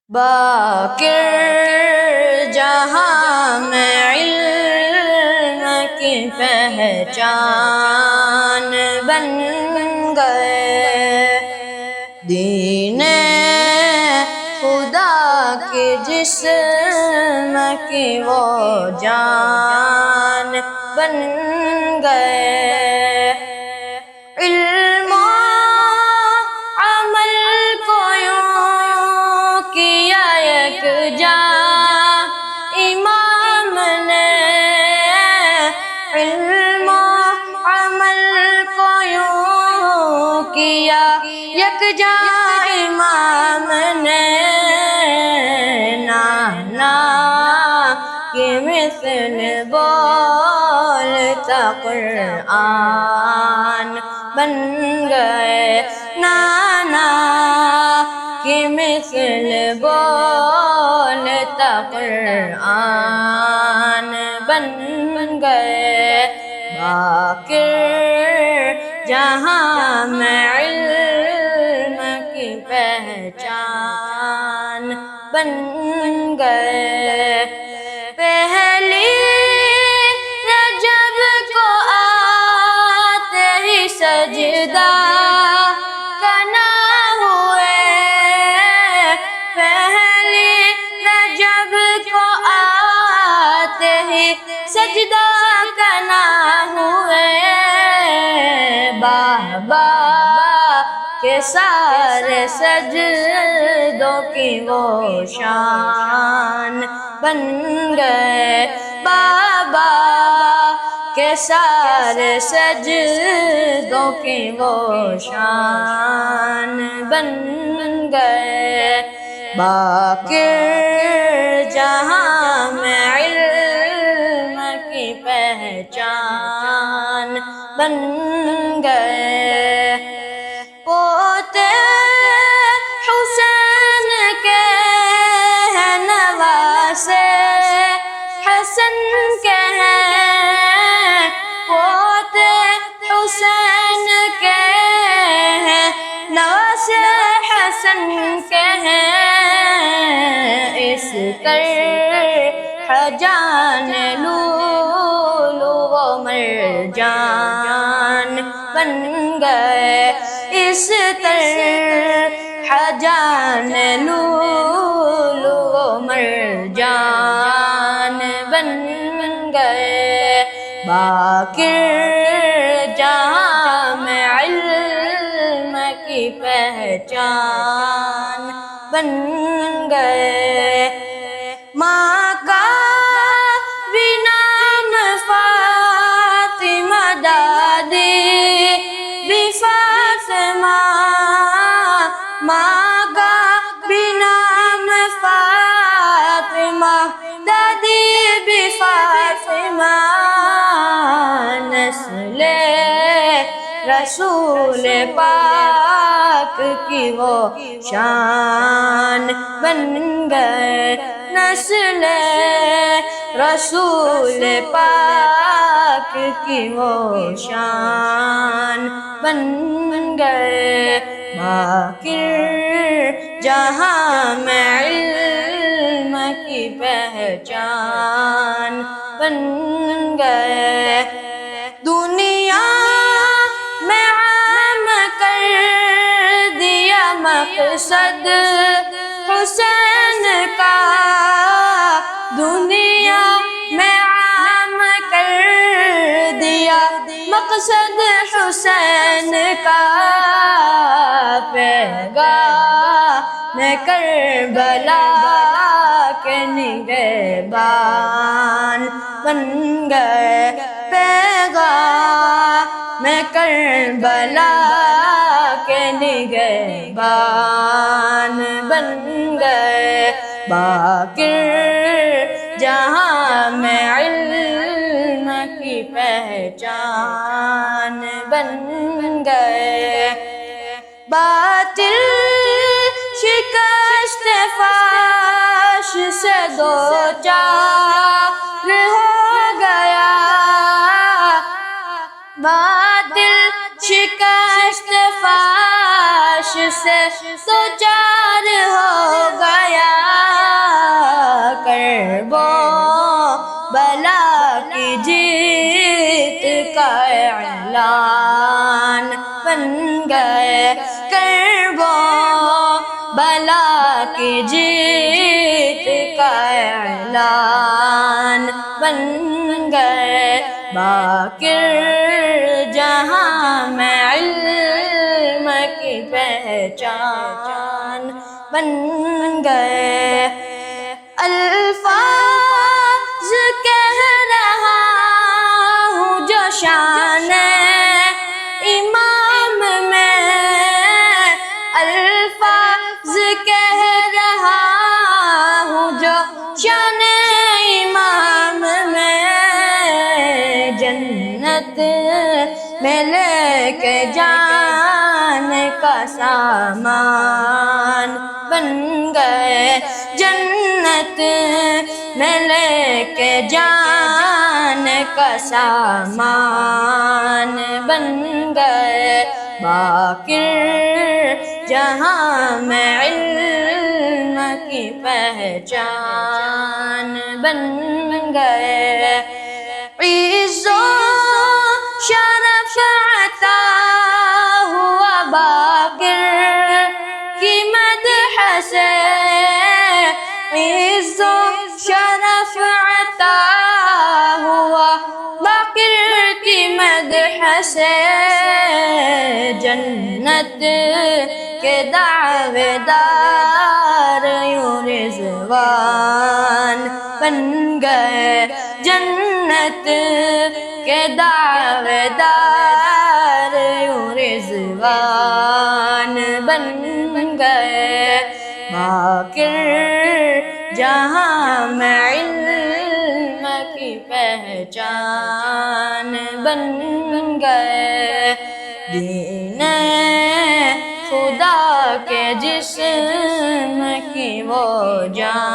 باقر جہاں میں علم کی پہچان بن گئے، دین خدا کی جسم کی وہ جان بن گئے، علم و عمل کو یوں کیا یکجا امام نے، علم و عمل کو یوں کیا یکجا امام نے، نانا کی مثل بولتا قرآن بن گئے، نانا کی مثل بولتا قرآن بن گئے، باقر جہاں میں علم کی پہچان بن گئے، پہلی رجب کو آتے ہی سجدہ کنا ہوئے، پہلی رجب کو آتے ہی سجدہ کنا ہوئے، بابا کے سارے سجدوں کی وہ شان بن گئے، بابا کے سارے سجدوں کی وہ شان بن گئے، باقر جہاں میں علم کی پہچان بن گئے، پوتے حسین کے ہیں، نواسے حسن کے ہیں، پوتے حسین کے ہیں، نواسے حسن کے ہیں، اس طرح جان لولو و مرجان بن گئے، اس طرح جان لولو و مرجان بن گئے، باقر جہاں میں علم کی پہچان بن گئے، ماں کا بھی نام فاطمہ، دادی بھی فاطمہ، ماں کا بھی نام فاطمہ، دادی بھی فاطمہ، نسل رسول پاک کی وہ شان بن گئے، نسل رسول پاک کی وہ شان بن گئے، باقر جہاں میں علم کی پہچان بن گئے، دنیا میں عام کر دیا مقصد حسین کا، دنیا میں عام کر دیا مقصد حسین کا، پیغام کربلا کے نگہبان بن گئے، پیغام کربلا کے نگہبان بن گئے، باقر جہاں میں علم کی پہچان بن گئے، باطل شکست فاش سے دو چار ہو گیا، باطل شکست فاش سے دو چار ہو گیا، بن گئے، کرب و بلا کی جیت کا اعلان بن گئے، باقر جہاں میں علم کی پہچان بن گئے۔ الفاظ کہہ رہا ہوں جو شان امام میں، الفاظ کہہ رہا ہوں جو شان امام میں، جنت میں لے کے جان کا سامان بن گئے، جنت میں لے کے جان کا سامان بن گئے، باقر جہاں میں علم کی پہچان بن گئے، عز و شرف عطا ہوا باقر کی مدح سے، عز و شرف عطا ہوا باقر کی مدح سے، جنت کے دعوے دار یوں رضوان بن گئے، جنت کے دعوے دار یوں رضوان بن گئے، باقر جہاں میں علم کی پہچان بن گئے، دین خدا کے جسم کی وہ جان